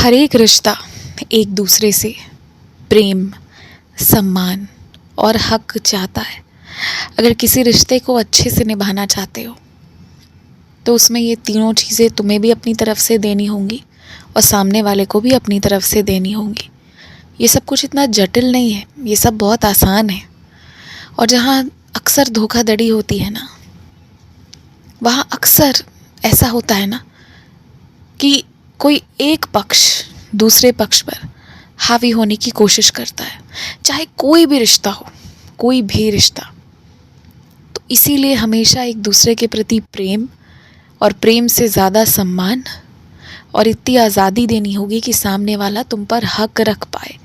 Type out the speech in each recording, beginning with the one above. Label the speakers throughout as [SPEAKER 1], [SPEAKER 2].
[SPEAKER 1] हर एक रिश्ता एक दूसरे से प्रेम, सम्मान और हक चाहता है। अगर किसी रिश्ते को अच्छे से निभाना चाहते हो तो उसमें ये तीनों चीज़ें तुम्हें भी अपनी तरफ से देनी होंगी और सामने वाले को भी अपनी तरफ से देनी होंगी। ये सब कुछ इतना जटिल नहीं है, ये सब बहुत आसान है। और जहाँ अक्सर धोखाधड़ी होती है ना, वहाँ अक्सर ऐसा होता है ना कि कोई एक पक्ष दूसरे पक्ष पर हावी होने की कोशिश करता है, चाहे कोई भी रिश्ता हो, कोई भी रिश्ता। तो इसीलिए हमेशा एक दूसरे के प्रति प्रेम और प्रेम से ज़्यादा सम्मान और इतनी आज़ादी देनी होगी कि सामने वाला तुम पर हक रख पाए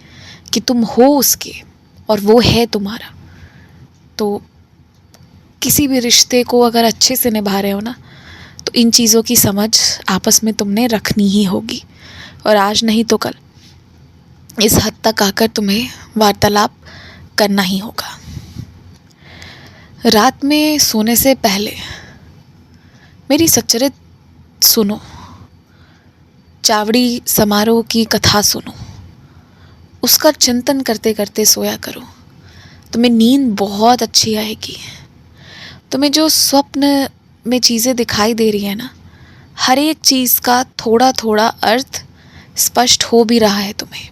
[SPEAKER 1] कि तुम हो उसके और वो है तुम्हारा। तो किसी भी रिश्ते को अगर अच्छे से निभा रहे हो ना, तो इन चीज़ों की समझ आपस में तुमने रखनी ही होगी। और आज नहीं तो कल इस हद तक आकर तुम्हें वार्तालाप करना ही होगा। रात में सोने से पहले मेरी सच्चरित सुनो, चावड़ी समारोह की कथा सुनो, उसका चिंतन करते करते सोया करो। तुम्हें नींद बहुत अच्छी आएगी। तुम्हें जो स्वप्न में चीज़ें दिखाई दे रही है ना, हर एक चीज़ का थोड़ा थोड़ा अर्थ स्पष्ट हो भी रहा है तुम्हें,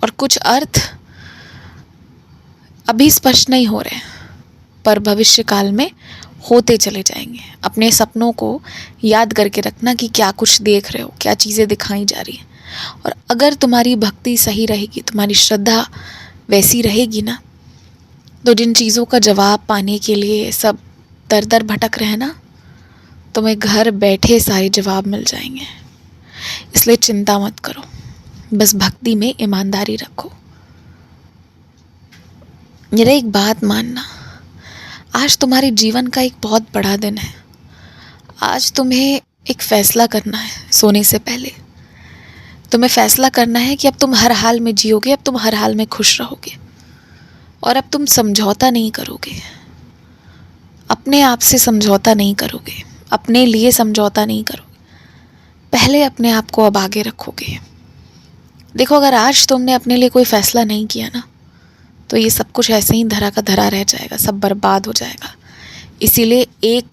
[SPEAKER 1] और कुछ अर्थ अभी स्पष्ट नहीं हो रहे पर भविष्य काल में होते चले जाएंगे। अपने सपनों को याद करके रखना कि क्या कुछ देख रहे हो, क्या चीज़ें दिखाई जा रही हैं। और अगर तुम्हारी भक्ति सही रहेगी, तुम्हारी श्रद्धा वैसी रहेगी ना, तो जिन चीज़ों का जवाब पाने के लिए सब दर दर भटक रहे हैं ना, तुम्हें घर बैठे सारे जवाब मिल जाएंगे। इसलिए चिंता मत करो, बस भक्ति में ईमानदारी रखो। मेरा एक बात मानना, आज तुम्हारे जीवन का एक बहुत बड़ा दिन है। आज तुम्हें एक फ़ैसला करना है। सोने से पहले तुम्हें फ़ैसला करना है कि अब तुम हर हाल में जियोगे, अब तुम हर हाल में खुश रहोगे, और अब तुम समझौता नहीं करोगे, अपने आप से समझौता नहीं करोगे, अपने लिए समझौता नहीं करोगे। पहले अपने आप को अब आगे रखोगे। देखो, अगर आज तुमने अपने लिए कोई फ़ैसला नहीं किया ना, तो ये सब कुछ ऐसे ही धरा का धरा रह जाएगा, सब बर्बाद हो जाएगा। इसीलिए एक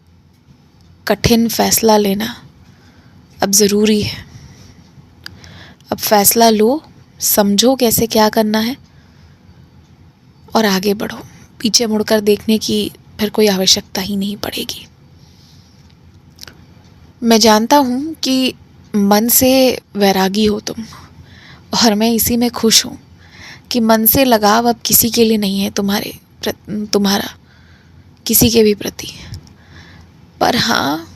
[SPEAKER 1] कठिन फ़ैसला लेना अब ज़रूरी है। अब फ़ैसला लो, समझो कैसे क्या करना है और आगे बढ़ो। पीछे मुड़कर देखने की फिर कोई आवश्यकता ही नहीं पड़ेगी। मैं जानता हूँ कि मन से वैरागी हो तुम, और मैं इसी में खुश हूँ कि मन से लगाव अब किसी के लिए नहीं है, तुम्हारा किसी के भी प्रति। पर हाँ,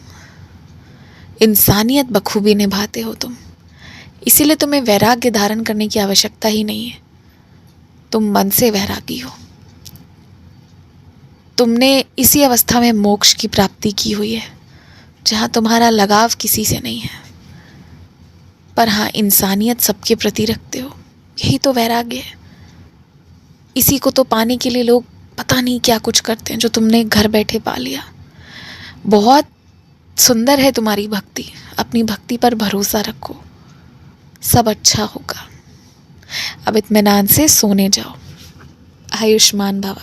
[SPEAKER 1] इंसानियत बखूबी निभाते हो तुम, इसीलिए तुम्हें वैराग्य धारण करने की आवश्यकता ही नहीं है। तुम मन से वैरागी हो। तुमने इसी अवस्था में मोक्ष की प्राप्ति की हुई है, जहाँ तुम्हारा लगाव किसी से नहीं है। पर हाँ, इंसानियत सबके प्रति रखते हो, यही तो वैराग्य है। इसी को तो पाने के लिए लोग पता नहीं क्या कुछ करते हैं, जो तुमने घर बैठे पा लिया। बहुत सुंदर है तुम्हारी भक्ति। अपनी भक्ति पर भरोसा रखो, सब अच्छा होगा। अब इत्मीनान से सोने जाओ। आयुष्मान भव।